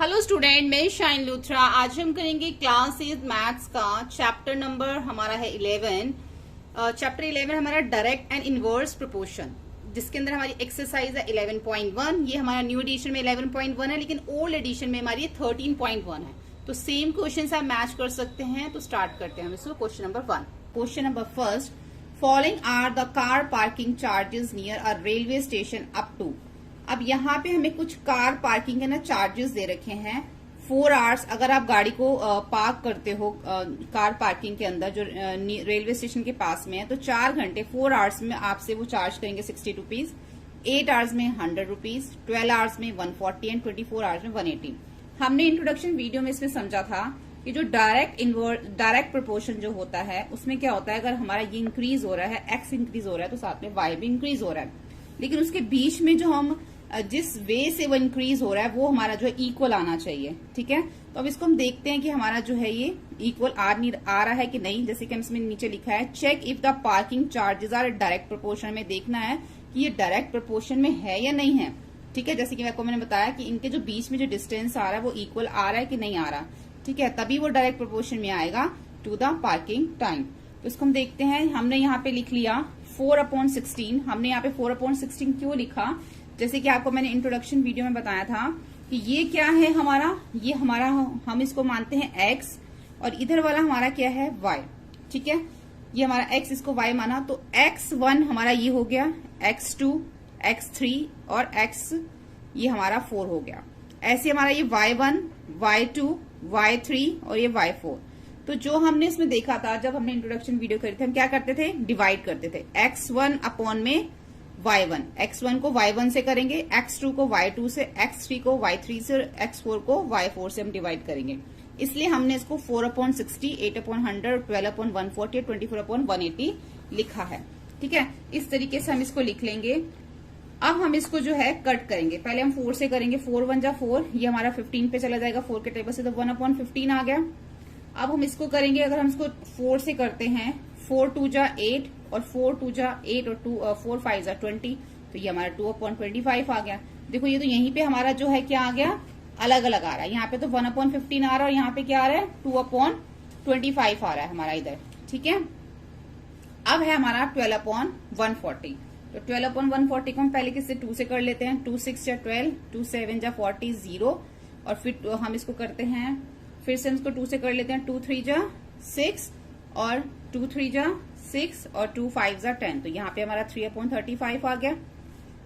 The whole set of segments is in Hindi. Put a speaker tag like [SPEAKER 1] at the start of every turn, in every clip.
[SPEAKER 1] हेलो स्टूडेंट, मैं शाइन लूथरा। आज हम करेंगे क्लास 8 मैथ्स का चैप्टर नंबर हमारा है 11। चैप्टर 11 हमारा डायरेक्ट एंड इनवर्स प्रोपोर्शन, जिसके अंदर हमारी एक्सरसाइज है 11.1। ये हमारा न्यू एडिशन में 11.1 है, लेकिन ओल्ड एडिशन में हमारी 13.1 है। तो सेम क्वेश्चन आप मैच कर सकते हैं। तो स्टार्ट करते हैं हम इसको। Question number 1। Question number first, following are the car parking charges near a railway station up to. अब यहाँ पे हमें कुछ कार पार्किंग के ना चार्जेस दे रखे हैं 4 आवर्स। अगर आप गाड़ी को पार्क करते हो कार पार्किंग के अंदर जो रेलवे स्टेशन के पास में है, तो 4 घंटे 4 आवर्स में आपसे वो चार्ज करेंगे 60 रुपीज, 8 आवर्स में 100 रुपीज, 12 आवर्स में 140 एंड 24 आवर्स में 180। हमने इंट्रोडक्शन वीडियो में इसमें समझा था कि जो डायरेक्ट प्रोपोर्शन जो होता है उसमें क्या होता है, अगर हमारा ये इंक्रीज हो रहा है, एक्स इंक्रीज हो रहा है, तो साथ में वाई भी इंक्रीज हो रहा है। लेकिन उसके बीच में जो हम जिस वे से वो इंक्रीज हो रहा है वो हमारा जो है इक्वल आना चाहिए। ठीक है, तो अब इसको हम देखते हैं कि हमारा जो है ये इक्वल आ रहा है कि नहीं। जैसे कि इसमें नीचे लिखा है, check if the parking charges are direct proportion में। देखना है कि ये डायरेक्ट प्रोपोर्शन में है या नहीं है। ठीक है, जैसे कि मैंने बताया कि इनके जो बीच में जो डिस्टेंस आ रहा है वो इक्वल आ रहा है कि नहीं आ रहा। ठीक है, तभी वो डायरेक्ट प्रोपोर्शन में आएगा टू द पार्किंग टाइम। तो इसको हम देखते हैं। हमने यहाँ पे लिख लिया 4/16। हमने यहाँ पे 4/16 क्यों लिखा, जैसे कि आपको मैंने इंट्रोडक्शन वीडियो में बताया था कि ये क्या है हमारा, ये हमारा हम इसको मानते हैं x और इधर वाला हमारा क्या है y। ठीक है, ये हमारा x, इसको y माना, तो x1 हमारा ये हो गया, x2, x3 और x ये हमारा 4 हो गया। ऐसे हमारा ये y1, y2, y3 और ये y4। तो जो हमने इसमें देखा था जब हमने इंट्रोडक्शन वीडियो करी थी, हम क्या करते थे, डिवाइड करते थे x1 अपॉन में y1। x1 को y1 से करेंगे, x2 को y2 से, x3 को y3 से, x4 को y4 से हम डिवाइड करेंगे। इसलिए हमने इसको 4/60, 8/100, 12/140, 24/180 लिखा है। ठीक है, इस तरीके से हम इसको लिख लेंगे। अब हम इसको जो है कट करेंगे। पहले हम 4 से करेंगे, 4 1 जा 4, ये हमारा 15 पे चला जाएगा 4 के टेबल से, तो 1/15 आ गया। अब हम इसको करेंगे, अगर हम इसको 4 से करते हैं, 4 2 जा 8 और 4 2 जा 8 और 4 5 जा 20, तो ये हमारा 2/25 आ गया। देखो ये तो यहीं पे हमारा जो है क्या आ गया, अलग अलग आ रहा है। यहाँ पे तो 1/15 आ रहा है और यहाँ पे क्या आ रहा है, 2/25 आ रहा है हमारा इधर। ठीक है, अब है हमारा 12/140। तो 12/140 को हम पहले किससे 2 से कर लेते हैं। 2 6 जा 12, 2 7 जा 40, 0 और फिर हम इसको करते हैं, फिर से हम इसको 2 से कर लेते हैं। 2 3 जा 6 और 2 3 जा 6 और 2 5 जा 10, तो यहाँ पे हमारा 3/35 आ गया।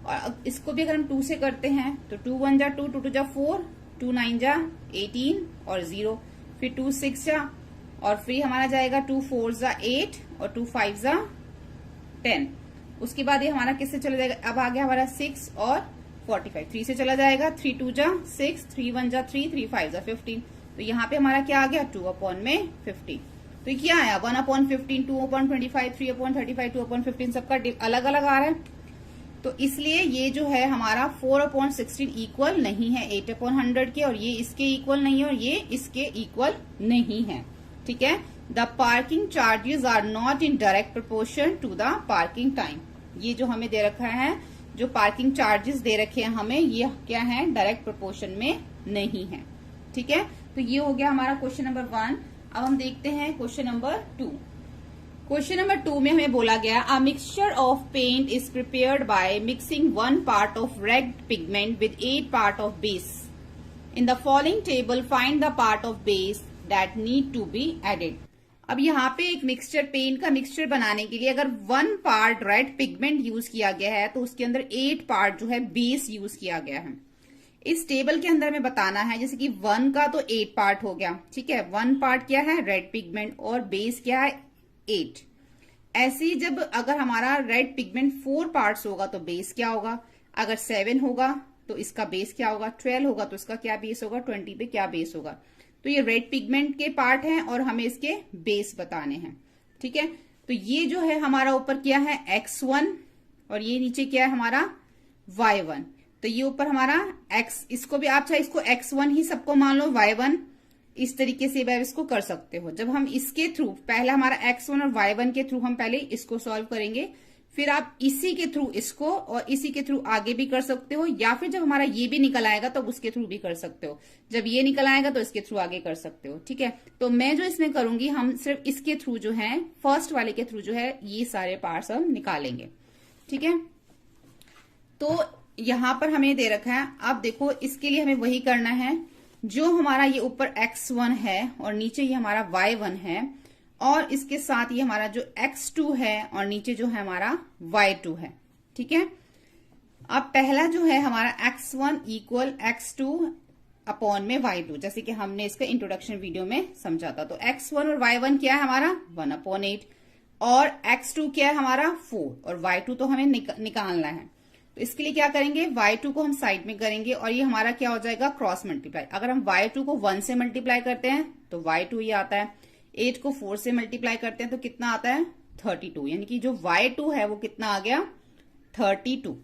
[SPEAKER 1] और इसको भी अगर हम 2 से करते हैं तो 2 1 जा 2, 2 2 जा 4, 2 9 जा 18 और 0, फिर 2 6 जा और फिर हमारा जाएगा 2 4 जा 8 और 2 5 जा 10। उसके बाद ये हमारा किससे चला जाएगा, अब आ गया हमारा 6 और 45, 3 से चला जाएगा, 3 2 जा 6, 3 1 जा 3, 3 5 जा 15। तो यहाँ पे हमारा क्या आ गया, 2/50। तो क्या आया, 1/15, 2/25, 3/35, 2/15, सबका अलग अलग आ रहा है। तो इसलिए ये जो है हमारा 4/16 इक्वल नहीं है 8/100 के, और ये इसके इक्वल नहीं है और ये इसके इक्वल नहीं है। ठीक है, the parking charges are not in direct proportion to the parking time. ये जो हमें दे रखा है, जो पार्किंग चार्जेस दे रखे हैं हमें, ये क्या है, डायरेक्ट प्रोपोर्शन में नहीं है। ठीक है, तो ये हो गया हमारा क्वेश्चन नंबर 1। अब हम देखते हैं क्वेश्चन नंबर 2। क्वेश्चन नंबर 2 में हमें बोला गया, a mixture of paint is prepared by mixing 1 part of red pigment with 8 part of base. In the following table find the part of base that need to be added. अब यहाँ पे एक मिक्सचर, पेंट का मिक्सचर बनाने के लिए अगर 1 पार्ट रेड पिगमेंट यूज किया गया है तो उसके अंदर 8 पार्ट जो है बेस यूज किया गया है। इस टेबल के अंदर में बताना है, जैसे कि 1 का तो 8 पार्ट हो गया। ठीक है, 1 पार्ट क्या है, रेड पिगमेंट, और बेस क्या है, 8। ऐसे ही जब अगर हमारा रेड पिगमेंट 4 पार्ट्स होगा तो बेस क्या होगा, अगर 7 होगा तो इसका बेस क्या होगा, 12 होगा तो इसका क्या बेस होगा, 20 पे क्या बेस होगा। तो ये रेड पिगमेंट के पार्ट हैं और हमें इसके बेस बताने हैं। ठीक है, तो ये जो है हमारा ऊपर क्या है, x1 और ये नीचे क्या है हमारा y1। तो ये ऊपर हमारा x, इसको भी आप चाहे इसको x1 ही सबको मान लो, y1 इस तरीके से आप इसको कर सकते हो। जब हम इसके थ्रू, पहला हमारा x1 और y1 के थ्रू हम पहले इसको सॉल्व करेंगे, फिर आप इसी के थ्रू इसको और इसी के थ्रू आगे भी कर सकते हो, या फिर जब हमारा ये भी निकल आएगा तो उसके थ्रू भी कर सकते हो, जब ये निकल आएगा तो इसके थ्रू आगे कर सकते हो। ठीक है, तो मैं जो इसमें करूंगी, हम सिर्फ इसके थ्रू जो है, फर्स्ट वाले के थ्रू जो है ये सारे पार्ट्स हम निकालेंगे। ठीक है, तो यहां पर हमें दे रखा है, अब देखो इसके लिए हमें वही करना है, जो हमारा ये ऊपर x1 है और नीचे ये हमारा y1 है, और इसके साथ ये हमारा जो x2 है और नीचे जो है हमारा y2 है। ठीक है, अब पहला जो है हमारा x1 इक्वल x2 अपॉन में y2, जैसे कि हमने इसका इंट्रोडक्शन वीडियो में समझा था। तो x1 और y1 क्या है हमारा 1/8, और x2 क्या है हमारा 4, और y2 तो हमें निकालना है। तो इसके लिए क्या करेंगे, y2 को हम साइड में करेंगे और ये हमारा क्या हो जाएगा क्रॉस मल्टीप्लाई। अगर हम y2 को 1 से मल्टीप्लाई करते हैं तो y2 ये आता है, 8 को 4 से मल्टीप्लाई करते हैं तो कितना आता है 32, यानी कि जो y2 है वो कितना आ गया 32।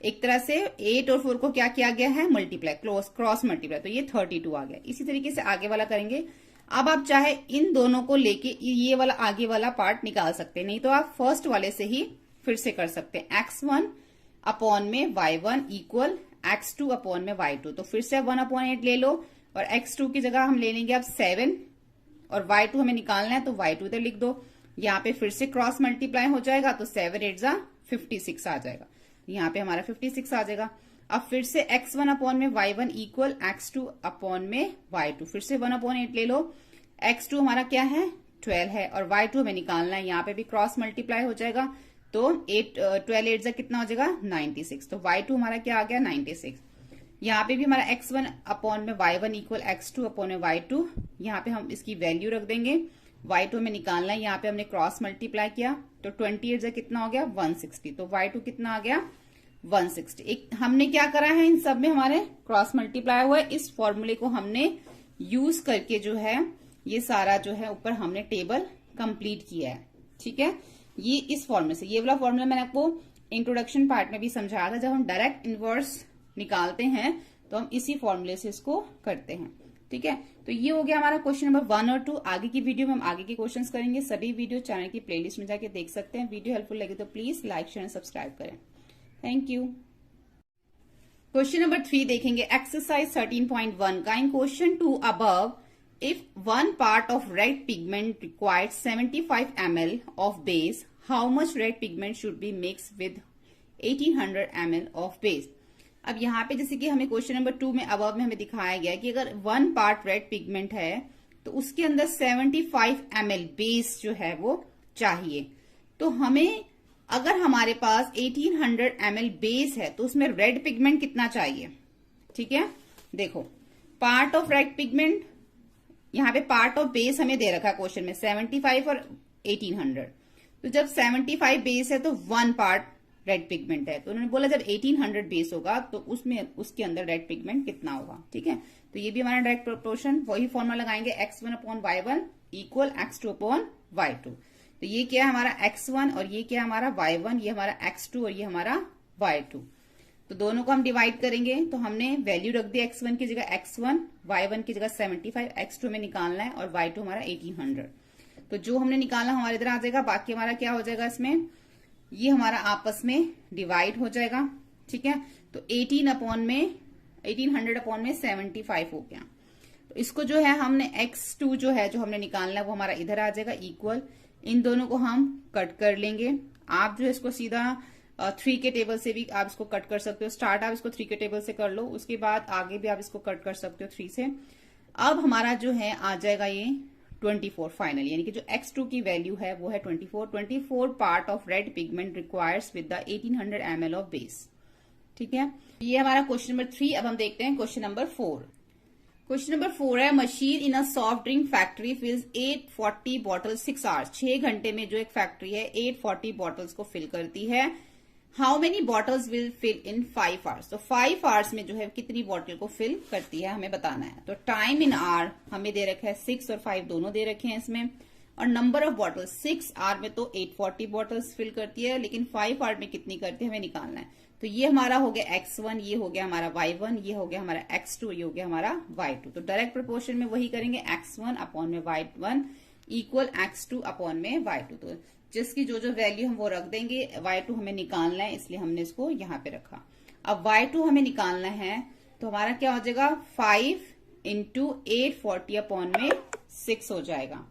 [SPEAKER 1] एक तरह से 8 और 4 को क्या किया गया है मल्टीप्लाई, क्रॉस मल्टीप्लाई, तो ये 32 आ गया। इसी तरीके से आगे वाला करेंगे। अब आप चाहे इन दोनों को लेके ये वाला आगे वाला पार्ट निकाल सकते हैं, नहीं तो आप फर्स्ट वाले से ही फिर से कर सकते हैं। x1 अपॉन में y1 इक्वल x2 अपॉन में y2, तो फिर से 1/8 ले लो, और x2 की जगह हम ले लेंगे अब 7, और y2 हमें निकालना है तो y2 इधर लिख दो। यहाँ पे फिर से क्रॉस मल्टीप्लाई हो जाएगा तो 7 8 जा 56 आ जाएगा, यहाँ पे हमारा 56 आ जाएगा। अब फिर से x1 अपॉन में y1 इक्वल x2 अपॉन में y2, फिर से 1/8 ले लो। x2 हमारा क्या है 12 है, और y2 हमें निकालना है, यहाँ पे भी क्रॉस मल्टीप्लाई हो जाएगा तो 12 8 जा कितना हो जाएगा 96, तो y2 हमारा क्या आ गया 96। यहाँ पे भी हमारा x1 अपॉन में y1 इक्वल x2 अपॉन में y2, यहाँ पे हम इसकी वैल्यू रख देंगे, y2 में निकालना है, यहाँ पे हमने क्रॉस मल्टीप्लाई किया तो 28 जा कितना हो गया 160, तो y2 कितना आ गया 160। एक हमने क्या करा है, इन सब में हमारे क्रॉस मल्टीप्लाई हुआ है, इस फॉर्मूले को हमने यूज करके जो है ये सारा जो है ऊपर हमने टेबल कंप्लीट किया है। ठीक है, ये इस फॉर्मूले से, ये वाला फॉर्मूला मैंने आपको इंट्रोडक्शन पार्ट में भी समझाया था, जब हम डायरेक्ट इनवर्स निकालते हैं तो हम इसी फॉर्मूले से इसको करते हैं। ठीक है, तो ये हो गया हमारा क्वेश्चन नंबर 1 और 2। आगे की वीडियो में हम आगे के क्वेश्चंस करेंगे, सभी वीडियो चैनल की प्लेलिस्ट में जाके देख सकते हैं। वीडियो हेल्पफुल लगे तो प्लीज लाइक शेयर सब्सक्राइब करें। Thank you. क्वेश्चन नंबर 3 देखेंगे, एक्सरसाइज 13.1 का in question 2 above, if one part of red pigment requires 75 ml of base, how much red pigment should be mixed with 1800 ml of base? अब यहाँ पे जैसे कि हमें क्वेश्चन नंबर 2 में अबव में हमें दिखाया गया कि अगर 1 पार्ट रेड पिगमेंट है तो उसके अंदर 75 ml बेस जो है वो चाहिए। तो हमें अगर हमारे पास 1800 ml बेस है तो उसमें रेड पिगमेंट कितना चाहिए। ठीक है, देखो पार्ट ऑफ रेड पिगमेंट, यहाँ पे पार्ट ऑफ बेस हमें दे रखा है क्वेश्चन में 75 और 1800, तो जब 75 बेस है तो 1 पार्ट रेड पिगमेंट है, तो उन्होंने बोला जब 1800 बेस होगा तो उसमें उसके अंदर रेड पिगमेंट कितना होगा। ठीक है, तो ये भी हमारा डायरेक्ट प्रोपोर्शन, वही फॉर्मूला लगाएंगे x1 upon y1 equal x2 upon y2। तो ये क्या है हमारा x1 और ये क्या है हमारा y1, ये हमारा x2 और ये हमारा y2। तो दोनों को हम डिवाइड करेंगे तो हमने वैल्यू रख दी x1 की जगह x1, y1 की जगह 75, x2 में निकालना है और y2 हमारा 1800। तो जो हमने निकाला हमारे इधर आ जाएगा, बाकी हमारा क्या हो जाएगा इसमें, ये हमारा आपस में डिवाइड हो जाएगा। ठीक है, तो 1800 अपॉन में 75 हो गया। तो इसको जो है हमने x2 जो है जो हमने निकालना है वो हमारा इधर आ जाएगा इक्वल, इन दोनों को हम कट कर लेंगे। आप जो इसको सीधा 3 के टेबल से भी आप इसको कट कर सकते हो, स्टार्ट आप इसको 3 के टेबल से कर लो, उसके बाद आगे भी आप इसको कट कर सकते हो 3 से। अब हमारा जो है आ जाएगा ये 24 फाइनल, यानी कि जो x2 की वैल्यू है वो है 24 part of red pigment requires with the 1800 ml of base. ठीक है, ये हमारा क्वेश्चन नंबर 3। अब हम देखते हैं क्वेश्चन नंबर 4। क्वेश्चन नंबर 4 है, machine in a soft drink factory fills 840 bottle 6 hours. 6 घंटे में जो एक फैक्ट्री है 840 बॉटल्स को फिल करती है। How many bottles will fill in 5 hours. तो 5 आवर्स में जो है कितनी बॉटल को फिल करती है हमें बताना है। तो टाइम इन आवर हमें दे रखा है 6 और 5 दोनों दे रखे हैं इसमें, और नंबर ऑफ बॉटल्स 6 आवर में तो 840 बॉटल्स फिल करती है, लेकिन 5 आवर में कितनी करती है हमें निकालना है। तो ये हमारा हो गया x1, ये हो गया हमारा y1, ये हो गया हमारा x2, ये हो गया हमारा y2। तो डायरेक्ट प्रोपोर्शन में वही करेंगे, x1 अपॉन में y1 इक्वल x2 अपॉन में y2। तो जिसकी जो जो वैल्यू हम वो रख देंगे। y2 हमें निकालना है, इसलिए हमने इसको यहाँ पे रखा। अब y2 हमें निकालना है तो हमारा क्या हो जाएगा, 5 इंटू 840 अपॉन में 6 हो जाएगा।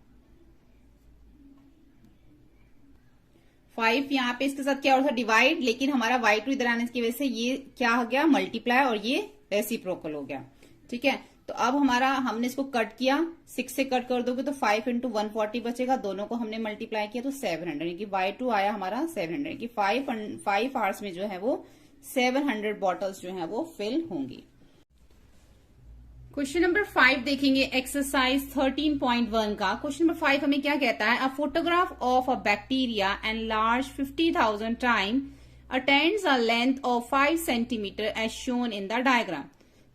[SPEAKER 1] 5 यहाँ पे इसके साथ क्या हो रहा था, डिवाइड, लेकिन हमारा y2 इधर आने की वजह से ये क्या हो गया, मल्टीप्लाई, और ये रेसिप्रोकल हो गया। ठीक है, तो अब हमारा हमने इसको कट किया, 6 से कट कर दोगे तो 5 इंटू 140 बचेगा, दोनों को हमने मल्टीप्लाई किया तो 700, यानी कि y2 आया हमारा 700 की 5 आवर्स में जो है वो 700 बॉटल्स जो है वो फिल होंगी। क्वेश्चन नंबर 5 देखेंगे, एक्सरसाइज 13.1 का। क्वेश्चन नंबर 5 हमें क्या कहता है, a photograph of a bacteria enlarge 50,000 time attends a length of 5 centimetre as shown in the diagram.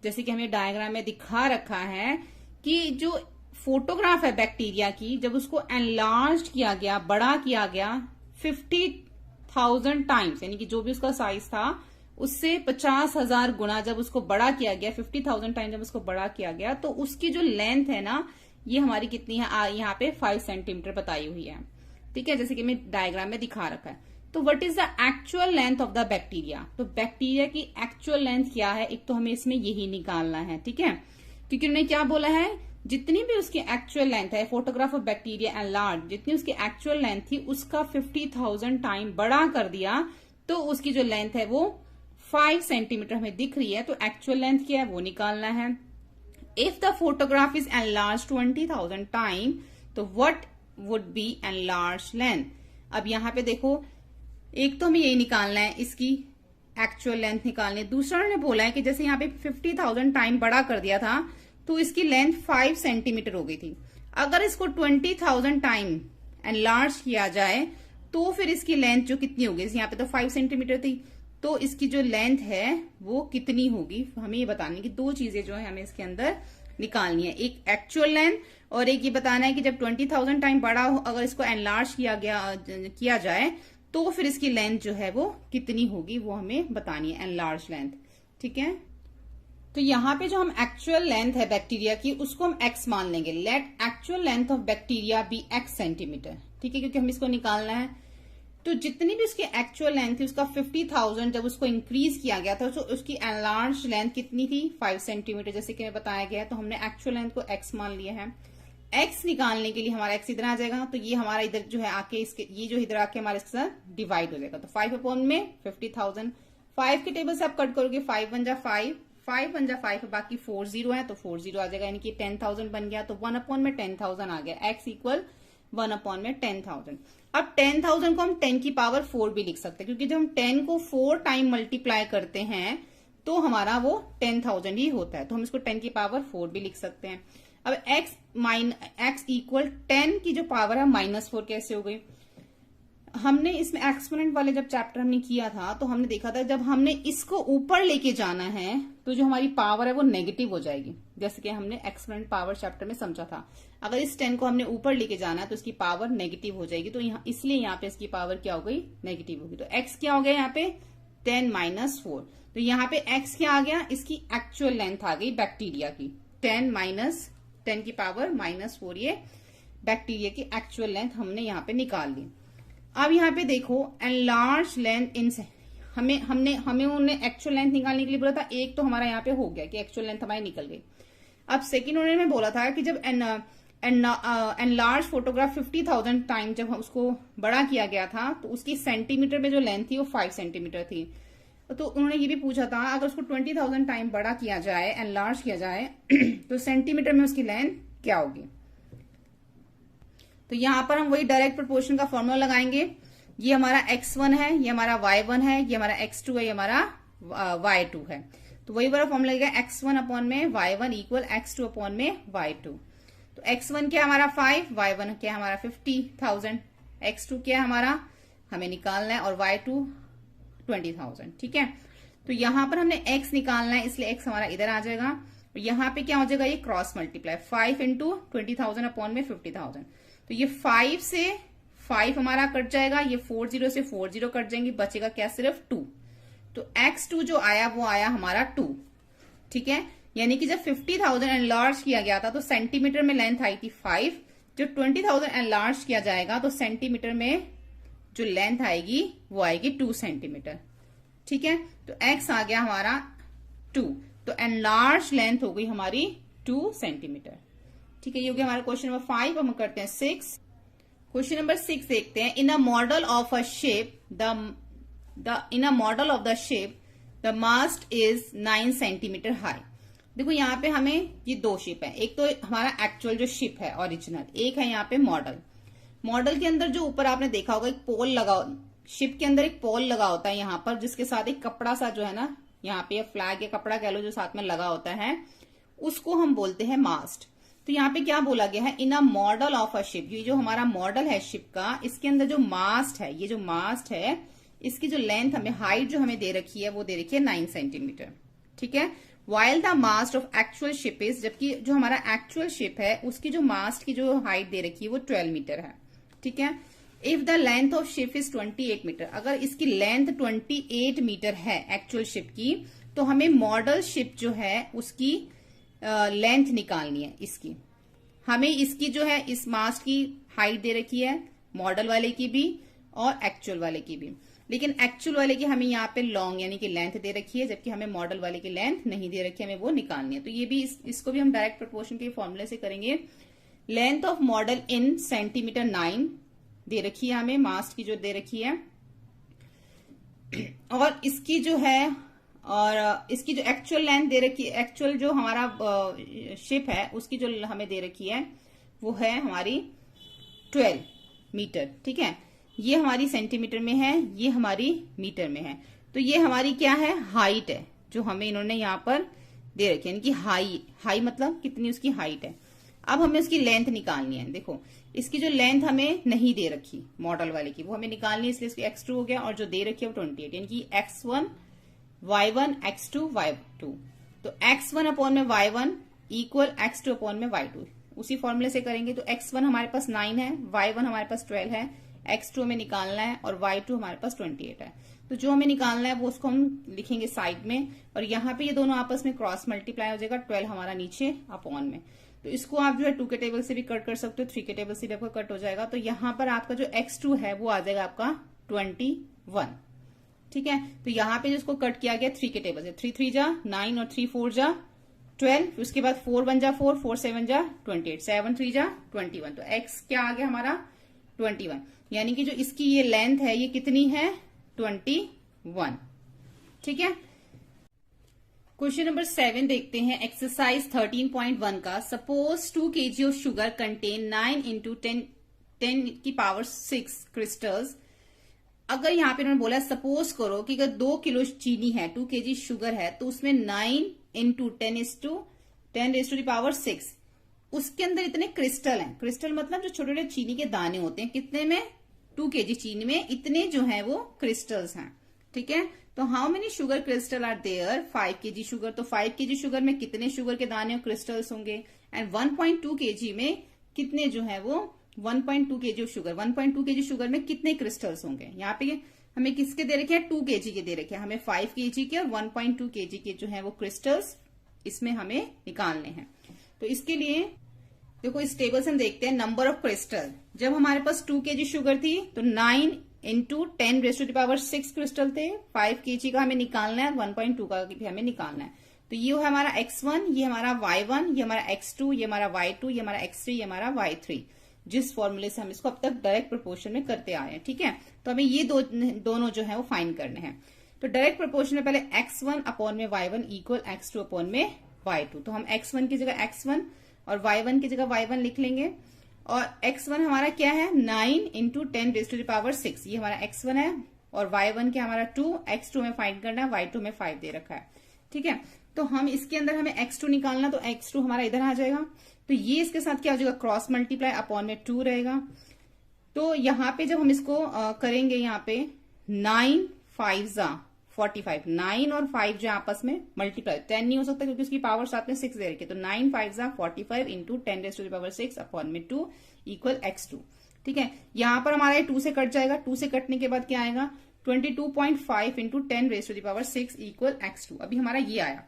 [SPEAKER 1] जैसे कि हमें डायग्राम में दिखा रखा है कि जो फोटोग्राफ है बैक्टीरिया की, जब उसको एनलार्ज किया गया, बड़ा किया गया 50,000 टाइम्स, यानी कि जो भी उसका साइज था उससे 50,000 गुना जब उसको बड़ा किया गया, 50,000 टाइम जब उसको बड़ा किया गया, तो उसकी जो लेंथ है ना, ये हमारी कितनी है, यहाँ पे 5 सेंटीमीटर बताई हुई है। ठीक है, जैसे कि हमें डायग्राम में दिखा रखा है। तो what is the actual length of the bacteria, तो बैक्टीरिया की एक्चुअल लेंथ क्या है, एक तो हमें इसमें यही निकालना है। ठीक है, क्योंकि उन्होंने क्या बोला है, जितनी भी उसकी एक्चुअल लेंथ है, फोटोग्राफ ऑफ बैक्टीरिया एनलार्ज, जितनी उसकी एक्चुअल लेंथ थी उसका 50,000 टाइम बड़ा कर दिया, तो उसकी जो लेंथ है वो 5 सेंटीमीटर हमें दिख रही है, तो एक्चुअल लेंथ क्या है वो निकालना है। If the photograph is enlarge 20,000 time, तो what would be enlarge length. अब यहाँ पे देखो, एक तो हमें यही निकालना है, इसकी एक्चुअल लेंथ निकालनी है। दूसरा उन्होंने बोला है कि जैसे यहाँ पे 50,000 टाइम बड़ा कर दिया था तो इसकी लेंथ 5 सेंटीमीटर हो गई थी। अगर इसको 20,000 टाइम एनलार्ज किया जाए तो फिर इसकी लेंथ जो कितनी होगी, यहाँ पे तो 5 सेंटीमीटर थी, तो इसकी जो लेंथ है वो कितनी होगी, हमें ये बतानी कि दो चीजें जो है हमें इसके अंदर निकालनी है, एक एक्चुअल लेंथ और एक ये बताना है कि जब 20,000 टाइम बड़ा हो, अगर इसको एनलार्ज किया जाए तो फिर इसकी लेंथ जो है वो कितनी होगी, वो हमें बतानी है, एनलार्ज लेंथ। ठीक है, तो यहाँ पे जो हम एक्चुअल लेंथ है बैक्टीरिया की उसको हम x मान लेंगे। Let actual length of bacteria be x centimetre. ठीक है, क्योंकि हम इसको निकालना है। तो जितनी भी उसकी एक्चुअल लेंथ थी उसका 50,000 जब उसको इंक्रीज किया गया था तो उसकी एनलार्ज लेंथ कितनी थी, 5 सेंटीमीटर, जैसे कि बताया गया है। तो हमने एक्चुअल लेंथ को x मान लिया है। x निकालने के लिए हमारा x इधर आ जाएगा, तो ये हमारा इधर जो है आके इसके, ये जो इधर आके हमारे इसके साथ डिवाइड हो जाएगा। तो 5 अपॉन में 50,000, 5 के टेबल से आप कट करोगे, 5 बन जा 5, 5 बन जा 5, बाकी 4 0 है तो 4 0 आ जाएगा, यानी कि 10,000 बन गया। तो 1 अपॉन में 10,000 आ गया, x इक्वल 1 अपॉन में 10,000। अब 10,000 को हम 10 की पावर 4 भी लिख सकते हैं, क्योंकि जब हम 10 को 4 टाइम मल्टीप्लाई करते हैं तो हमारा वो 10,000 ही होता है। तो हम इसको 10 की पावर 4 भी लिख सकते हैं। अब x इक्वल 10 की जो पावर है -4 कैसे हो गई, हमने इसमें एक्सपोनेंट वाले जब चैप्टर हमने किया था तो हमने देखा था जब हमने इसको ऊपर लेके जाना है तो जो हमारी पावर है वो नेगेटिव हो जाएगी, जैसे कि हमने एक्सपोनेंट पावर चैप्टर में समझा था। अगर इस 10 को हमने ऊपर लेके जाना है तो इसकी पावर नेगेटिव हो जाएगी, तो यहाँ इसलिए यहाँ पे इसकी पावर क्या हो गई, नेगेटिव होगी। तो x क्या हो गया यहाँ पे 10 - 4, तो यहाँ पे x क्या आ गया, इसकी एक्चुअल लेंथ आ गई बैक्टीरिया की, 10 की पावर -4, ये बैक्टीरिया की एक्चुअल लेंथ हमने यहाँ पे निकाल ली। अब यहाँ पे देखो एनलार्ज लेंथ इन हमें उन्होंने एक्चुअल लेंथ निकालने के लिए बोला था, एक तो हमारा यहाँ पे हो गया कि एक्चुअल लेंथ हमारी निकल गई। अब सेकंड उन्होंने बोला था कि जब एनलार्ज फोटोग्राफ 50,000 टाइम जब उसको बड़ा किया गया था तो उसकी सेंटीमीटर में जो लेंथ थी वो 5 सेंटीमीटर थी। तो उन्होंने ये भी पूछा था अगर उसको 20,000 टाइम बड़ा किया जाए, एनलार्ज किया जाए तो सेंटीमीटर में उसकी लेंथ क्या होगी। तो यहां पर हम वही डायरेक्ट प्रोपोर्शन का फॉर्मूला लगाएंगे। ये हमारा x1 है, ये हमारा y1 है, ये हमारा x2 है, ये हमारा y2 है। तो वही वाला फॉर्मूला लगेगा x1 अपॉन में y1 इक्वल x2 अपॉन में y2। तो x1 क्या हमारा 5, y1 क्या हमारा 50,000, x2 क्या हमारा हमें निकालना है और y2 20,000। ठीक है, तो यहां पर हमने x निकालना है इसलिए x हमारा इधर आ जाएगा और यहाँ पे क्या हो जाएगा, ये क्रॉस मल्टीप्लाई 5 इंटू 20,000 अपॉन में 50,000। तो ये 5 से 5 हमारा कट जाएगा, ये 40 से 40 कट जाएंगे, बचेगा क्या सिर्फ 2। तो x2 जो आया वो आया हमारा 2। ठीक है, यानी कि जब 50,000 एनलार्ज किया गया था तो सेंटीमीटर में लेंथ आई थी 5, जब 20,000 एनलार्ज किया जाएगा तो सेंटीमीटर में जो लेंथ आएगी वो आएगी 2 सेंटीमीटर। ठीक है, तो x आ गया हमारा 2, तो एनलार्ज लेंथ हो गई हमारी 2 सेंटीमीटर। ठीक है, ये हो गया हमारा क्वेश्चन नंबर 5। हम करते हैं 6। क्वेश्चन नंबर 6 देखते हैं। In a model of a ship the mast is 9 centimetre high. देखो यहाँ पे हमें ये दो शिप है, एक तो हमारा एक्चुअल जो शिप है ओरिजिनल, एक है यहाँ पे मॉडल। मॉडल के अंदर जो ऊपर आपने देखा होगा एक पोल लगा, शिप के अंदर एक पोल लगा होता है यहाँ पर, जिसके साथ एक कपड़ा सा जो है ना यहाँ पे फ्लैग या कपड़ा कह लो जो साथ में लगा होता है, उसको हम बोलते हैं मास्ट। तो यहाँ पे क्या बोला गया है, in a model of a ship, ये जो हमारा मॉडल है शिप का, इसके अंदर जो मास्ट है, ये जो मास्ट है इसकी जो लेंथ हमें, हाइट जो हमें दे रखी है वो दे रखी है 9 सेंटीमीटर। ठीक है, while the mast of actual ship is, जबकि जो हमारा एक्चुअल शिप है उसकी जो मास्ट की जो हाइट दे रखी है वो 12 मीटर है। ठीक है, if the length of ship is 28 metre, अगर इसकी लेंथ 28 मीटर है एक्चुअल शिप की, तो हमें मॉडल शिप जो है उसकी लेंथ निकालनी है। इसकी हमें इसकी जो है इस मास्ट की हाइट दे रखी है, मॉडल वाले की भी और एक्चुअल वाले की भी, लेकिन एक्चुअल वाले की हमें यहाँ पे लॉन्ग यानी कि लेंथ दे रखी है, जबकि हमें मॉडल वाले की लेंथ नहीं दे रखी है, हमें वो निकालनी है। तो ये भी इसको भी हम डायरेक्ट प्रोपोर्शन के फॉर्मूले से करेंगे। Length of model in centimetre 9 दे रखी है हमें, मास्ट की जो दे रखी है, और इसकी जो है, और इसकी जो एक्चुअल लेंथ दे रखी है, एक्चुअल जो हमारा शिप है उसकी जो हमें दे रखी है वो है हमारी 12 मीटर। ठीक है, ये हमारी सेंटीमीटर में है, ये हमारी मीटर में है। तो ये हमारी क्या है, हाइट है जो हमें इन्होंने यहाँ पर दे रखी है, यानी कि हाई मतलब कितनी उसकी हाइट है। अब हमें उसकी लेंथ निकालनी है। देखो इसकी जो लेंथ हमें नहीं दे रखी मॉडल वाले की, वो हमें निकालनी है, इसलिए इसकी x2 हो गया, और जो दे रखी है वो 28, यानी कि x1 y1 x2 y2। तो x1 अपॉन में y1 इक्वल x2 अपॉन में y2। उसी फॉर्मूले से करेंगे तो x1 हमारे पास 9 है, y1 हमारे पास 12 है, x2 हमें निकालना है और y2 हमारे पास 28 है। तो जो हमें निकालना है वो उसको हम लिखेंगे साइड में, और यहाँ पे ये दोनों आपस में क्रॉस मल्टीप्लाई हो जाएगा, 12 हमारा नीचे अपॉन में। तो इसको आप जो है 2 के टेबल से भी कट कर सकते हो, 3 के टेबल से भी आपका कट हो जाएगा। तो यहाँ पर आपका जो x2 है वो आ जाएगा आपका 21। ठीक है, तो यहाँ पे जिसको कट किया गया 3 के टेबल से, 3 3 जा 9 और 3 4 जा 12, उसके बाद 4 1 जा 4, 4 7 जा 28, 7 3 जा 21। तो x क्या आ गया हमारा 21, यानी कि जो इसकी ये लेंथ है ये कितनी है 21। ठीक है, क्वेश्चन नंबर 7 देखते हैं, एक्सरसाइज 13.1 का। Suppose 2 kg of sugar contain 9 into 10 की पावर 6 क्रिस्टल्स। अगर यहाँ पे उन्होंने बोला सपोज करो कि अगर 2 किलो चीनी है, 2 kg शुगर है, तो उसमें 9 into 10 raise to the power 6 उसके अंदर इतने क्रिस्टल हैं। क्रिस्टल मतलब जो छोटे छोटे चीनी के दाने होते हैं, कितने में 2 kg चीनी में इतने जो है वो क्रिस्टल्स हैं। ठीक है, तो how many sugar crystal are there 5 kg sugar, तो 5 kg शुगर में कितने शुगर के दाने और क्रिस्टल्स होंगे, एंड 1.2 kg में कितने जो है वो 1.2 kg शुगर, 1.2 kg शुगर में कितने क्रिस्टल्स होंगे। यहाँ पे हमें किसके दे रखे हैं 2 kg के दे रखे हैं, हमें 5 kg के और 1.2 kg के जो है वो क्रिस्टल्स इसमें हमें निकालने हैं। तो इसके लिए देखो इस टेबल से हम देखते हैं नंबर ऑफ क्रिस्टल। जब हमारे पास 2 kg शुगर थी तो 9 into 10 raise to the power 6 crystal थे। 5 kg का हमें निकालना है, 1.2 का भी हमें निकालना है। तो ये है हमारा x1, ये हमारा y1, ये हमारा x2, ये हमारा y2, ये हमारा x3, ये हमारा y3, जिस फॉर्मूले से हम इसको अब तक डायरेक्ट प्रोपोर्शन में करते आए हैं। ठीक है, तो हमें ये दोनों जो है वो फाइंड करने हैं। तो डायरेक्ट प्रोपोर्शन में पहले x1 अपॉन में y1 इक्वल x2 अपॉन में y2। तो हम x1 की जगह x1 और y1 की जगह y1 लिख लेंगे, और x1 हमारा क्या है 9 into 10 raise to the power 6, ये हमारा x1 है, और y1 क्या हमारा 2, x2 में फाइंड करना है, y2 में 5 दे रखा है। ठीक है, तो हम इसके अंदर हमें x2 निकालना, तो x2 हमारा इधर आ जाएगा। तो ये इसके साथ क्या हो जाएगा क्रॉस मल्टीप्लाई अपॉन में 2 रहेगा। तो यहाँ पे जब हम इसको करेंगे, यहाँ पे 9 5 जा 45, 9 और 5 जो आपस में मल्टीप्लाई, 10 नहीं हो सकता क्योंकि उसकी पावर साथ में 6 दे रखी है। तो 9 5 जा 45 into 10 raise to the power 6 upon में 2 इक्वल x2। ठीक है, यहाँ पर हमारा 2 से कट जाएगा, 2 से कटने के बाद क्या आएगा 22.5 into 10 raise to the power 6 equal x2। अभी हमारा ये आया।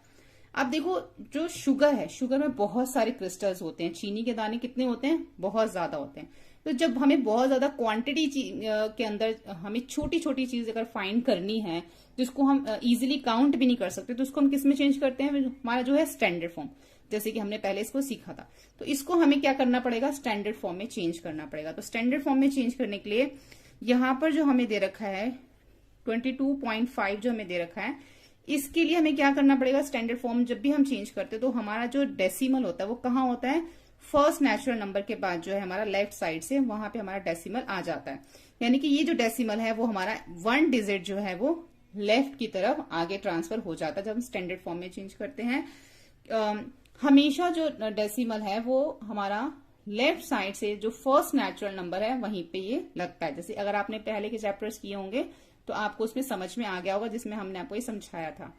[SPEAKER 1] अब देखो जो शुगर है, शुगर में बहुत सारे क्रिस्टल्स होते हैं, चीनी के दाने कितने होते हैं बहुत ज्यादा होते हैं। तो जब हमें बहुत ज्यादा क्वांटिटी के अंदर हमें छोटी छोटी चीज अगर फाइंड करनी है जिसको हम इजीली काउंट भी नहीं कर सकते, तो उसको हम किस में चेंज करते हैं, हमारा जो है स्टैंडर्ड फॉर्म, जैसे कि हमने पहले इसको सीखा था। तो इसको हमें क्या करना पड़ेगा, स्टैंडर्ड फॉर्म में चेंज करना पड़ेगा। तो स्टैंडर्ड फॉर्म में चेंज करने के लिए यहां पर जो हमें दे रखा है 22.5 जो हमें दे रखा है, इसके लिए हमें क्या करना पड़ेगा, स्टैंडर्ड फॉर्म जब भी हम चेंज करते हैं तो हमारा जो डेसिमल होता है वो कहाँ होता है, फर्स्ट नेचुरल नंबर के बाद जो है हमारा लेफ्ट साइड से वहां पे हमारा डेसिमल आ जाता है। यानी कि ये जो डेसिमल है वो हमारा 1 डिजिट जो है वो लेफ्ट की तरफ आगे ट्रांसफर हो जाता है जब हम स्टैंडर्ड फॉर्म में चेंज करते हैं। हमेशा जो डेसिमल है वो हमारा लेफ्ट साइड से जो फर्स्ट नेचुरल नंबर है वहीं पे ये लगता है। जैसे अगर आपने पहले के चैप्टर्स किए होंगे तो आपको उसमें समझ में आ गया होगा, जिसमें हमने आपको ये समझाया था।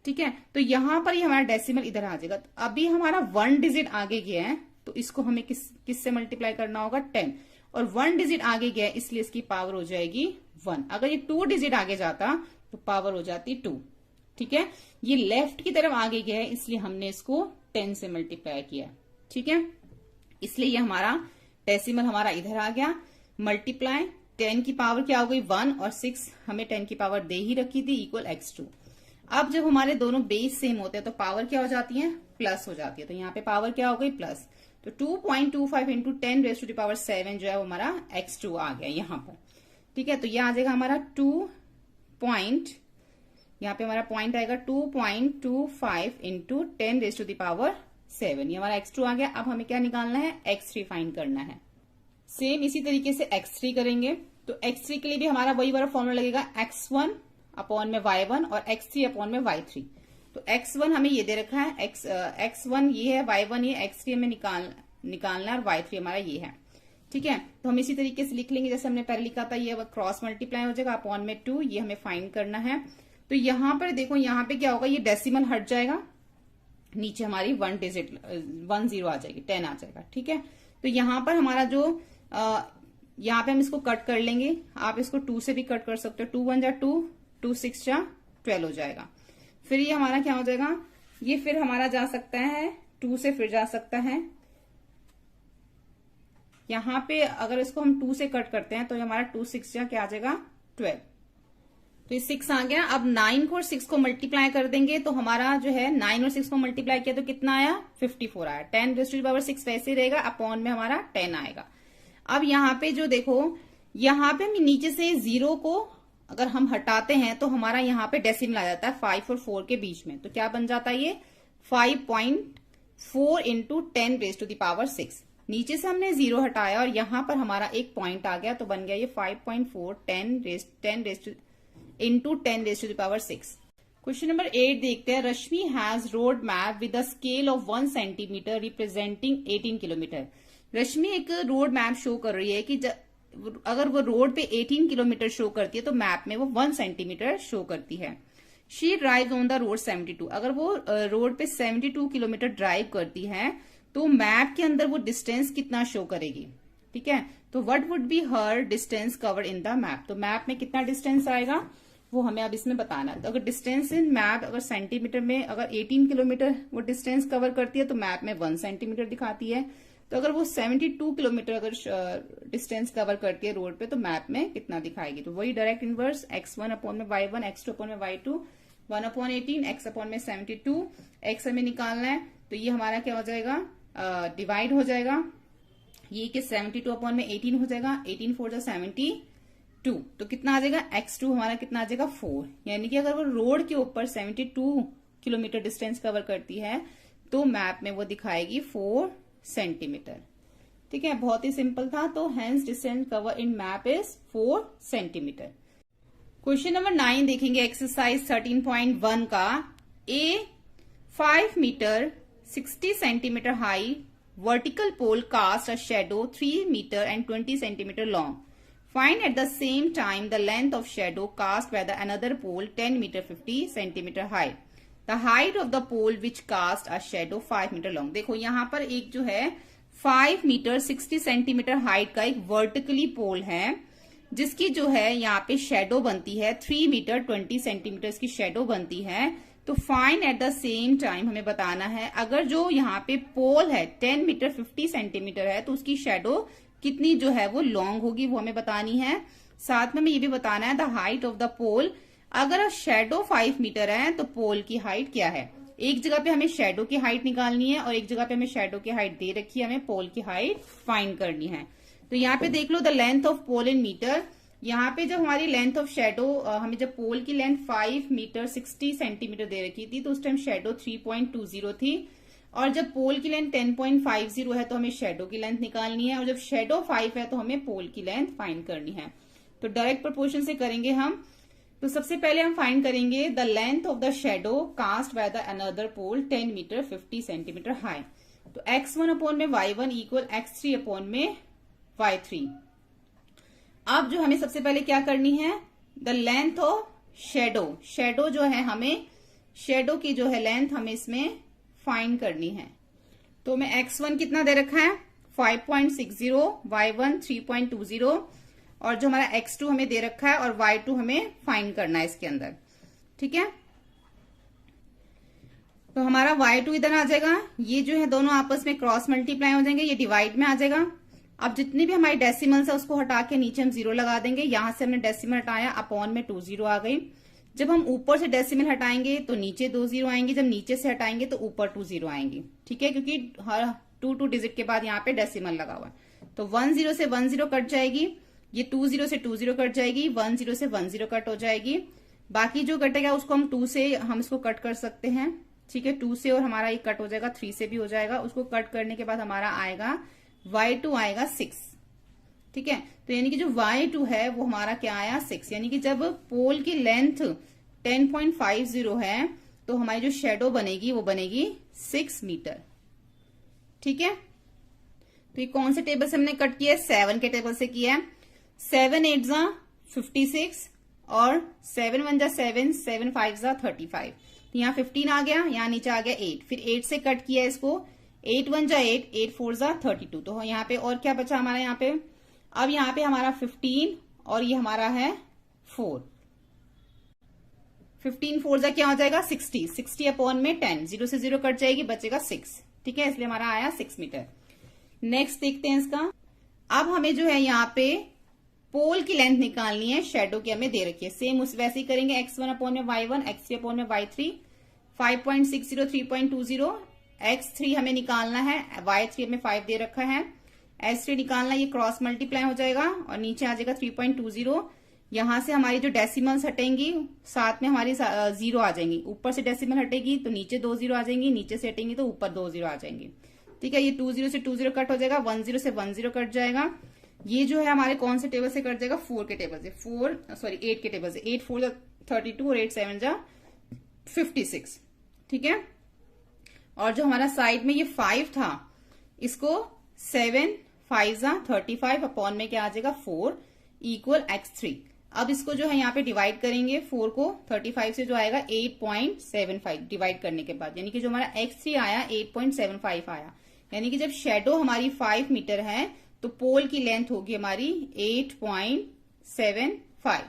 [SPEAKER 1] ठीक है, तो यहां पर ही हमारा डेसिमल इधर आ जाएगा। तो अभी हमारा 1 डिजिट आगे गया है तो इसको हमें किससे मल्टीप्लाई करना होगा, 10, और 1 डिजिट आगे गया है इसलिए इसकी पावर हो जाएगी 1। अगर ये 2 डिजिट आगे जाता तो पावर हो जाती 2। ठीक है, ये लेफ्ट की तरफ आगे गया है इसलिए हमने इसको 10 से मल्टीप्लाई किया। ठीक है, इसलिए ये हमारा डेसिमल हमारा इधर आ गया। मल्टीप्लाई 10 की पावर क्या हो गई 1, और 6 हमें 10 की पावर दे ही रखी थी, इक्वल x2। अब जब हमारे दोनों बेस सेम होते हैं तो पावर क्या हो जाती है, प्लस हो जाती है। तो यहाँ पे पावर क्या हो गई, प्लस। तो 2.25 into 10 raise to the power 7 जो है वो हमारा x2 आ गया यहाँ पर। ठीक है, तो ये आ जाएगा हमारा 2 पॉइंट, यहाँ पे हमारा पॉइंट आएगा 2.25 into 10 raise to the power 7, ये हमारा x2 आ गया। अब हमें क्या निकालना है, x3 फाइंड करना है। सेम इसी तरीके से x3 करेंगे। तो x3 के लिए भी हमारा वही वाला फॉर्मूला लगेगा, x1 अपॉन में y1 और x3 अपॉन में y3। तो x1 हमें ये दे रखा है, x1 ये है, y1 ये, x3 हमें निकालना है और y3 हमारा ये है। ठीक है, तो हम इसी तरीके से लिख लेंगे जैसे हमने पहले लिखा था, ये क्रॉस मल्टीप्लाई हो जाएगा अपॉन में 2, ये हमें फाइंड करना है। तो यहां पर देखो, यहाँ पे क्या होगा, ये डेसिमल हट जाएगा, नीचे हमारी 1 डिजिट 1 0 आ जाएगी, 10 आ जाएगा। ठीक है, तो यहां पर हमारा जो यहाँ पे हम इसको कट कर लेंगे, आप इसको 2 से भी कट कर सकते हो, 2 1 जा 2, 2 6 जा 12 हो जाएगा। फिर ये हमारा क्या हो जाएगा, ये फिर हमारा जा सकता है 2 से, फिर जा सकता है यहाँ पे, अगर इसको हम 2 से कट करते हैं तो हमारा 2 6 जा क्या आ जाएगा 12। तो ये 6 आ गया। अब 9 को और 6 को मल्टीप्लाई कर देंगे तो हमारा जो है 9 और 6 को मल्टीप्लाई किया तो कितना आया, 54 आया। 10 रेज़ टू द पावर 6 वैसे ही रहेगा, अपॉन में हमारा 10 आएगा। अब यहाँ पे जो देखो, यहाँ पे हम नीचे से 0 को अगर हम हटाते हैं तो हमारा यहाँ पे डेसिमल आ जाता है 5 और 4 के बीच में। तो क्या बन जाता है, ये 5.4 into 10 raise to the power 6। नीचे से हमने 0 हटाया और यहाँ पर हमारा एक पॉइंट आ गया तो बन गया ये 5.4 into 10 raise to the power 6। Question number 8 देखते हैं। Rashmi has road map with a scale of 1 centimetre representing 18 kilometre. Rashmi एक रोड मैप शो कर रही है कि अगर वो रोड पे 18 किलोमीटर शो करती है तो मैप में वो 1 सेंटीमीटर शो करती है। She drive on the road 72। अगर वो रोड पे 72 किलोमीटर ड्राइव करती है तो मैप के अंदर वो डिस्टेंस कितना शो करेगी। ठीक है, तो what would B her distance covered in the map. तो मैप में कितना डिस्टेंस आएगा वो हमें अब इसमें बताना है। तो अगर डिस्टेंस इन मैप अगर सेंटीमीटर में अगर 18 किलोमीटर वो डिस्टेंस कवर करती है तो मैप में 1 सेंटीमीटर दिखाती है। तो अगर वो 72 किलोमीटर अगर डिस्टेंस कवर करती है रोड पे तो मैप में कितना दिखाएगी। तो वही डायरेक्ट इनवर्स, x1 अपॉन में y1, x2 अपॉन में y2, 1 अपॉन 18, x अपॉन में 72, x हमें निकालना है। तो ये हमारा क्या हो जाएगा, डिवाइड हो जाएगा, ये कि 72 अपॉन में 18 हो जाएगा, 18 4 जा 72, तो कितना आ जाएगा, x2 हमारा कितना आ जाएगा 4। यानी कि अगर वो रोड के ऊपर 72 किलोमीटर डिस्टेंस कवर करती है तो मैप में वो दिखाएगी 4 सेंटीमीटर। ठीक है, बहुत ही सिंपल था। तो hence distance cover in map is 4 centimetre. Question number 9 देखेंगे, एक्सरसाइज 13.1 का। A 5 metre 60 centimetre high vertical pole cast a shadow 3 metre and 20 centimetre long. Find at the same time the length of shadow cast by the another pole 10 meter 50 centimeter high. The height of the pole which cast a shadow 5 meter long. देखो यहाँ पर एक जो है 5 मीटर 60 सेंटीमीटर हाइट का एक वर्टिकली पोल है जिसकी जो है यहाँ पे शेडो बनती है 3 मीटर 20 सेंटीमीटर की शेडो बनती है। तो find at the same time हमें बताना है, अगर जो यहाँ पे पोल है 10 मीटर 50 सेंटीमीटर है तो उसकी शेडो कितनी जो है वो लॉन्ग होगी वो हमें बतानी है। साथ में हमें ये भी बताना है द हाइट ऑफ द पोल। अगर शेडो 5 मीटर है तो पोल की हाइट क्या है। एक जगह पे हमें शेडो की हाइट निकालनी है और एक जगह पे हमें शेडो की हाइट दे रखी है, हमें पोल की हाइट फाइंड करनी है। तो यहाँ पे देख लो the length of pole in metre. यहाँ पे जब हमारी लेंथ ऑफ शेडो, हमें जब पोल की लेंथ 5 मीटर 60 सेंटीमीटर दे रखी थी तो उस टाइम शेडो 3.20 थी, और जब पोल की लेंथ 10.50 है तो हमें शेडो की लेंथ निकालनी है, और जब शेडो 5 है तो हमें पोल की लेंथ फाइंड करनी है। तो डायरेक्ट प्रोपोर्शन से करेंगे हम। तो सबसे पहले हम फाइंड करेंगे the length of the shadow cast by the another pole 10 metre 50 centimetre high. तो x1 अपॉन में y1 इक्वल x3 अपॉन में y3। अब जो हमें सबसे पहले क्या करनी है, the length of shadow, shadow जो है हमें शेडो की जो है लेंथ हमें इसमें फाइंड करनी है। तो मैं x1 कितना दे रखा है 5.60, y1 3.20 और जो हमारा x2 हमें दे रखा है और y2 हमें फाइंड करना है इसके अंदर। ठीक है, तो हमारा y2 इधर आ जाएगा, ये जो है दोनों आपस में क्रॉस मल्टीप्लाई हो जाएंगे, ये डिवाइड में आ जाएगा। अब जितनी भी हमारी डेसिमल्स है उसको हटा के नीचे हम 0 लगा देंगे। यहां से हमने डेसिमल हटाया, अपॉन में 20 आ गई। जब हम ऊपर से डेसिमल हटाएंगे तो नीचे 20 आएंगे, जब नीचे से हटाएंगे तो ऊपर 20 आएंगे। ठीक है, क्योंकि हर 2 डिजिट के बाद यहाँ पे डेसिमल लगा हुआ है। तो 10 से 10 कट जाएगी, ये 20 से 20 कट जाएगी, 10 से 10 कट हो जाएगी। बाकी जो कटेगा उसको हम 2 से हम इसको कट कर सकते हैं। ठीक है, 2 से और हमारा ये कट हो जाएगा, 3 से भी हो जाएगा। उसको कट करने के बाद हमारा आएगा y2 आएगा 6। ठीक है, तो यानी कि जो y2 है वो हमारा क्या आया 6। यानी कि जब पोल की लेंथ 10.50 है तो हमारी जो शेडो बनेगी वो बनेगी 6 मीटर। ठीक है, तो ये कौन से टेबल से हमने कट किया है, 7 के टेबल से किया है। 7 8 जा 56 और 7 1 जा 7, 7 5 जा 35। तो यहाँ 15 आ गया, यहाँ नीचे आ गया 8, फिर 8 से कट किया इसको, 8 1 जा 8, 8 4 जा 32। तो यहाँ पे और क्या बचा हमारा यहाँ पे, अब यहाँ पे हमारा 15 और ये हमारा है 4। 15 4 जा क्या हो जाएगा 60, 60 अपॉन में 10, 0 से 0 कट जाएगी, बचेगा 6। ठीक है, इसलिए हमारा आया 6 मीटर। नेक्स्ट देखते हैं इसका। अब हमें जो है यहाँ पे पोल की लेंथ निकालनी है, शेडो की हमें दे रखी है। सेम उस वैसे ही करेंगे, x1 अपॉन में y1, x3 अपॉन में y3, 5.60 3.20, x3 हमें निकालना है, y3 हमें 5 दे रखा है, s3 निकालना, ये क्रॉस मल्टीप्लाई हो जाएगा और नीचे आ जाएगा 3.20। यहां से हमारी जो डेसिमल्स हटेंगी साथ में हमारी 0 आ जाएंगी, ऊपर से डेसिमल हटेगी तो नीचे 2 0 आ जाएंगी, नीचे से हटेंगी तो ऊपर 2 0 आ जाएंगी। ठीक है, ये 20 से 20 कट हो जाएगा, 10 से 10 कट जाएगा। ये जो है हमारे कौन से टेबल से कट जाएगा, 4 के टेबल से, 8 के टेबल से। 8 4 जा 32 और 8 7 जा 56। ठीक है, और जो हमारा साइड में ये 5 था इसको 7 5 जा 35 अपॉन में क्या आ जाएगा 4 इक्वल x3। अब इसको जो है यहाँ पे डिवाइड करेंगे, 4 को 35 से जो आएगा 8.75 डिवाइड करने के बाद, यानी कि जो हमारा x3 आया 8.75 आया। यानी कि जब शेडो हमारी 5 मीटर है तो पोल की लेंथ होगी हमारी 8.75।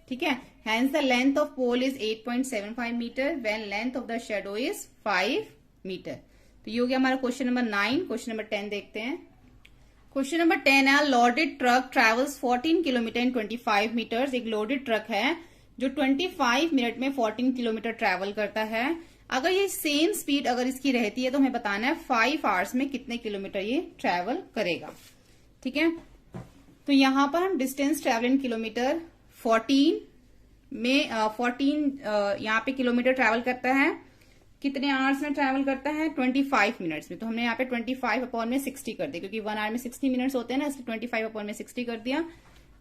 [SPEAKER 1] ठीक है, hence the length of pole is 8.75 metre when length of the shadow is 5 metre. तो ये हो गया हमारा क्वेश्चन नंबर 9। क्वेश्चन नंबर 10 देखते हैं। क्वेश्चन नंबर 10 है, loaded truck travels 14 kilometre in 25 metres. एक लोडेड ट्रक है जो 25 मिनट में 14 किलोमीटर ट्रेवल करता है। अगर ये सेम स्पीड अगर इसकी रहती है तो हमें बताना है 5 आवर्स में कितने किलोमीटर ये ट्रेवल करेगा। ठीक है, तो यहां पर हम डिस्टेंस ट्रेवल इन किलोमीटर 14 में 14 यहाँ पे किलोमीटर ट्रेवल करता है, कितने आवर्स में ट्रेवल करता है 25 मिनट्स में। तो हमने यहाँ पे 25 अपॉन में 60 कर दिया, क्योंकि 1 आवर में 60 मिनट्स होते हैं ना, इसलिए 25 अपॉन में 60 कर दिया।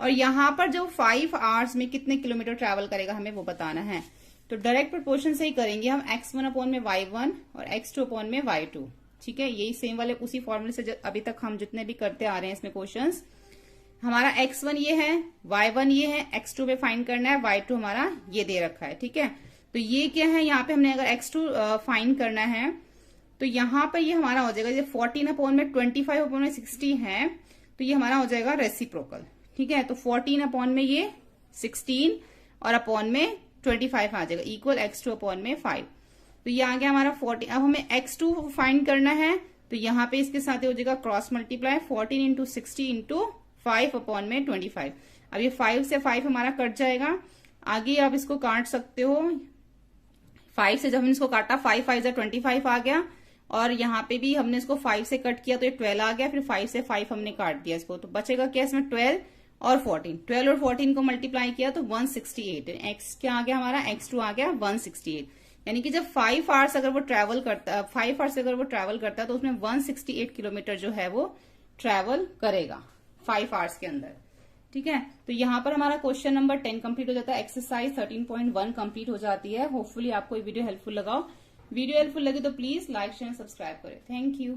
[SPEAKER 1] और यहाँ पर जो 5 आवर्स में कितने किलोमीटर ट्रेवल करेगा हमें वो बताना है। तो डायरेक्ट प्रोपोर्शन से ही करेंगे हम, x1 अपॉन में y1 और x2 अपॉन में y2। ठीक है, यही सेम वाले उसी फॉर्मूले से अभी तक हम जितने भी करते आ रहे हैं इसमें क्वेश्चंस। हमारा x1 ये है, y1 ये है, x2 पे फाइंड करना है, y2 हमारा ये दे रखा है। ठीक है, तो ये क्या है, यहाँ पे हमने अगर x2 फाइंड करना है तो यहाँ पर ये हमारा हो जाएगा, ये 14 अपॉन में 25 अपॉन में 60 है तो ये हमारा हो जाएगा रेसिप्रोकल। ठीक है, तो 14 अपॉन में ये 16 और अपॉन में 25 आ जाएगा इक्वल x2 अपॉन में 5। तो ये आ गया हमारा 40। अब हमें x2 फाइंड करना है तो यहाँ पे इसके साथ हो जाएगा cross multiply 14 into 60 into 5 upon में 25। अब ये 5 से 5 हमारा कट जाएगा। आगे आप इसको काट सकते हो, 5 से जब हमने इसको काटा 5 5 जा 25 आ गया, और यहाँ पे भी हमने इसको 5 से कट किया तो ये 12 आ गया, फिर 5 से 5 हमने काट दिया इसको, तो बचेगा क्या इसमें 12 और 14। 12 और 14 को मल्टीप्लाई किया तो 168। एक्स क्या आ गया हमारा, x2 आ गया 168। यानी कि जब 5 आवर्स अगर वो ट्रेवल करता, 5 आवर्स अगर वो ट्रेवल करता है तो उसमें 168 किलोमीटर जो है वो ट्रेवल करेगा 5 आवर्स के अंदर। ठीक है, तो यहाँ पर हमारा क्वेश्चन नंबर 10 कंप्लीट हो जाता है, एक्सरसाइज 13.1 कंप्लीट हो जाती है। होपफुली आपको ये वीडियो हेल्पफुल लगा। वीडियो हेल्पफुल लगे तो प्लीज लाइक शेयर सब्सक्राइब करें। Thank you.